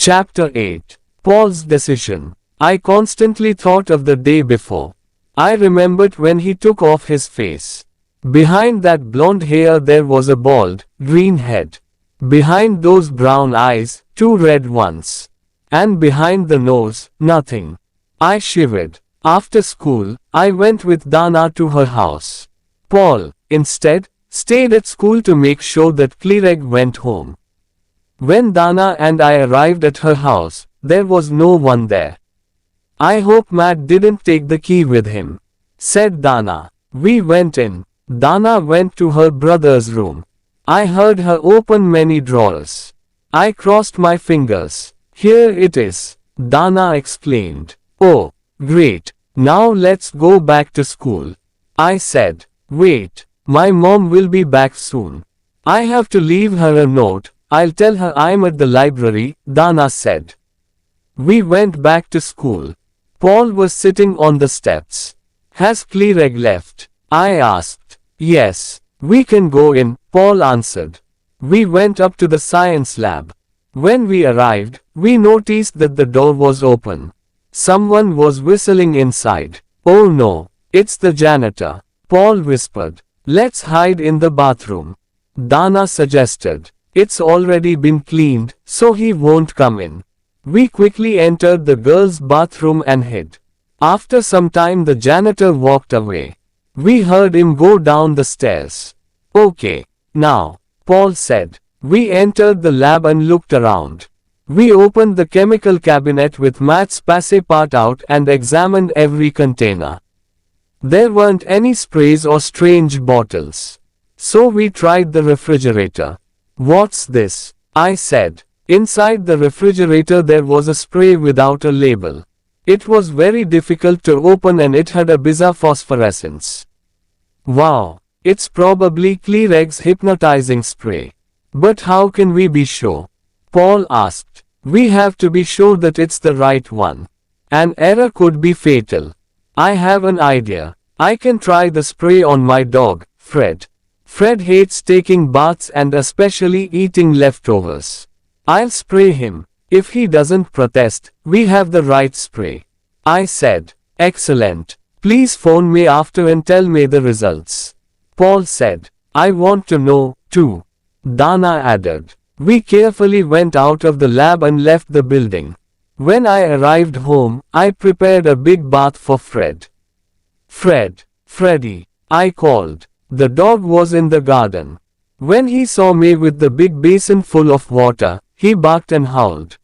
Chapter 8. Paul's decision. I constantly thought of the day before. I remembered when he took off his face. Behind that blonde hair there was a bald, green head. Behind those brown eyes, two red ones. And behind the nose, nothing. I shivered. After school, I went with Dana to her house. Paul, instead, stayed at school to make sure that Clereg went home. When Dana and I arrived at her house, there was no one there. I hope Matt didn't take the key with him, said Dana. We went in. Dana went to her brother's room. I heard her open many drawers. I crossed my fingers. Here it is, Dana explained. Oh, great. Now let's go back to school. I said. Wait, my mom will be back soon. I have to leave her a note. I'll tell her I'm at the library, Dana said. We went back to school. Paul was sitting on the steps. Has Clereg left? I asked. Yes, we can go in, Paul answered. We went up to the science lab. When we arrived, we noticed that the door was open. Someone was whistling inside. Oh no, it's the janitor, Paul whispered. Let's hide in the bathroom, Dana suggested. It's already been cleaned, so he won't come in. We quickly entered the girls' bathroom and hid. After some time the janitor walked away. We heard him go down the stairs. Okay, now, Paul said. We entered the lab and looked around. We opened the chemical cabinet with Matt's passport out and examined every container. There weren't any sprays or strange bottles. So we tried the refrigerator. What's this? I said. Inside the refrigerator there was a spray without a label. It was very difficult to open and it had a bizarre phosphorescence. Wow, it's probably Clereg's hypnotizing spray. But how can we be sure? Paul asked. We have to be sure that it's the right one. An error could be fatal. I have an idea. I can try the spray on my dog, Fred. Fred hates taking baths and especially eating leftovers. I'll spray him. If he doesn't protest, we have the right spray. I said. Excellent. Please phone me after and tell me the results. Paul said. I want to know, too. Dana added. We carefully went out of the lab and left the building. When I arrived home, I prepared a big bath for Fred. Fred. Freddy. I called. The dog was in the garden. When he saw me with the big basin full of water, he barked and howled.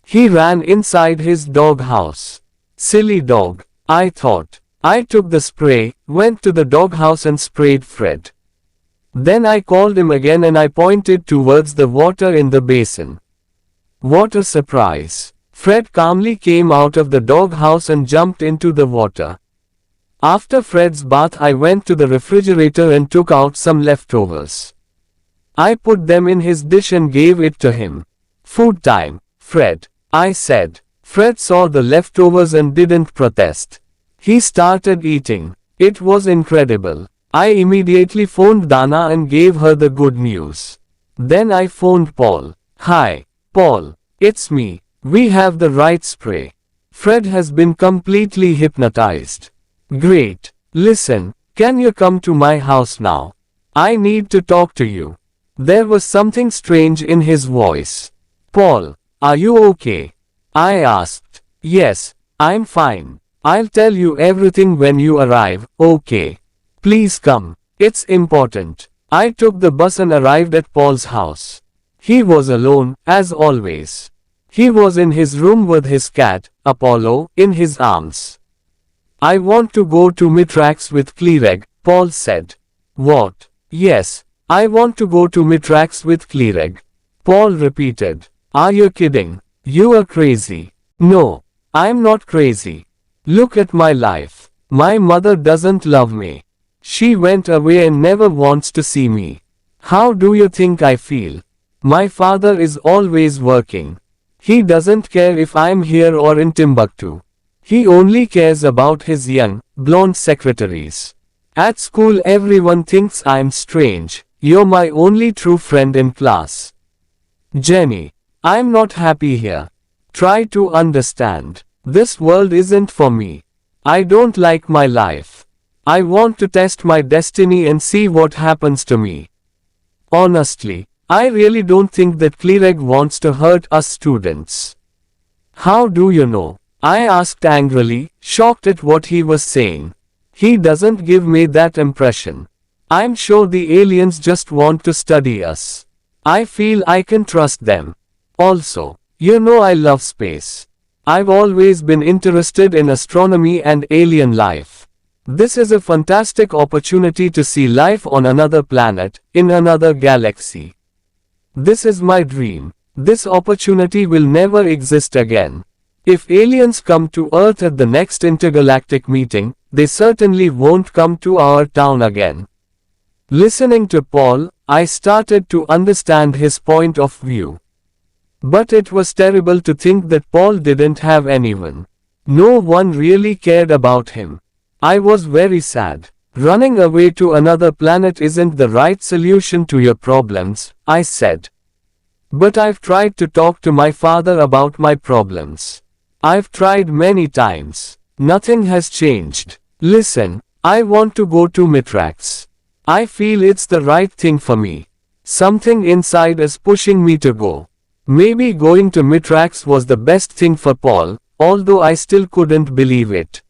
He ran inside his dog house. Silly dog, I thought. I took the spray, went to the dog house and sprayed Fred. Then I called him again and I pointed towards the water in the basin. What a surprise. Fred calmly came out of the dog house and jumped into the water. After Fred's bath I went to the refrigerator and took out some leftovers. I put them in his dish and gave it to him. Food time, Fred, I said. Fred saw the leftovers and didn't protest. He started eating. It was incredible. I immediately phoned Dana and gave her the good news. Then I phoned Paul. Hi, Paul, it's me. We have the right spray. Fred has been completely hypnotized. Great. Listen, can you come to my house now? I need to talk to you. There was something strange in his voice. Paul, are you okay? I asked. Yes, I'm fine. I'll tell you everything when you arrive, okay? Please come. It's important. I took the bus and arrived at Paul's house. He was alone, as always. He was in his room with his cat, Apollo, in his arms. I want to go to Mitrax with Clereg, Paul said. What? Yes, I want to go to Mitrax with Clereg. Paul repeated. Are you kidding? You are crazy. No, I'm not crazy. Look at my life. My mother doesn't love me. She went away and never wants to see me. How do you think I feel? My father is always working. He doesn't care if I'm here or in Timbuktu. He only cares about his young, blonde secretaries. At school everyone thinks I'm strange. You're my only true friend in class. Jenny. I'm not happy here. Try to understand. This world isn't for me. I don't like my life. I want to test my destiny and see what happens to me. Honestly, I really don't think that Clereg wants to hurt us students. How do you know? I asked angrily, shocked at what he was saying. He doesn't give me that impression. I'm sure the aliens just want to study us. I feel I can trust them. Also, you know I love space. I've always been interested in astronomy and alien life. This is a fantastic opportunity to see life on another planet, in another galaxy. This is my dream. This opportunity will never exist again. If aliens come to Earth at the next intergalactic meeting, they certainly won't come to our town again. Listening to Paul, I started to understand his point of view. But it was terrible to think that Paul didn't have anyone. No one really cared about him. I was very sad. Running away to another planet isn't the right solution to your problems, I said. But I've tried to talk to my father about my problems. I've tried many times. Nothing has changed. Listen, I want to go to Mitrax. I feel it's the right thing for me. Something inside is pushing me to go. Maybe going to Mitrax was the best thing for Paul, although I still couldn't believe it.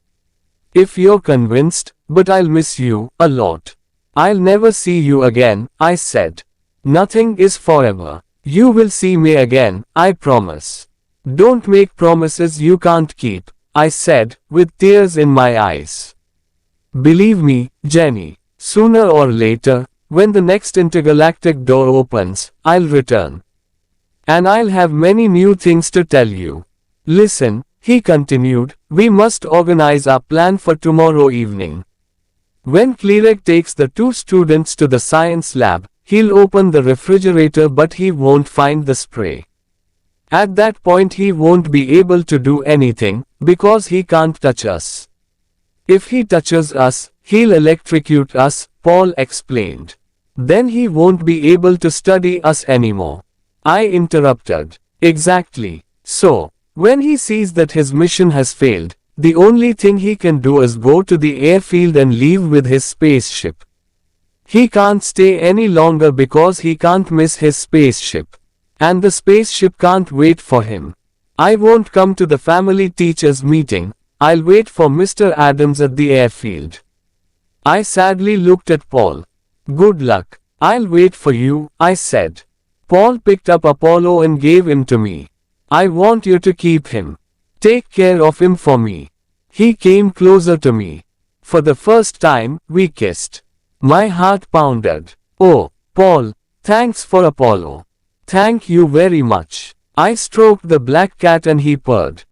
If you're convinced, but I'll miss you a lot. I'll never see you again, I said. Nothing is forever. You will see me again, I promise. Don't make promises you can't keep, I said, with tears in my eyes. Believe me, Jenny, sooner or later, when the next intergalactic door opens, I'll return. And I'll have many new things to tell you. Listen, he continued, we must organize our plan for tomorrow evening. When Clereg takes the two students to the science lab, he'll open the refrigerator but he won't find the spray. At that point he won't be able to do anything, because he can't touch us. If he touches us, he'll electrocute us, Paul explained. Then he won't be able to study us anymore. I interrupted. Exactly. So, when he sees that his mission has failed, the only thing he can do is go to the airfield and leave with his spaceship. He can't stay any longer because he can't miss his spaceship. And the spaceship can't wait for him. I won't come to the family teachers meeting, I'll wait for Mr. Adams at the airfield. I sadly looked at Paul. Good luck. I'll wait for you, I said. Paul picked up Apollo and gave him to me. I want you to keep him. Take care of him for me. He came closer to me. For the first time, we kissed. My heart pounded. Oh, Paul, thanks for Apollo. Thank you very much. I stroked the black cat and he purred.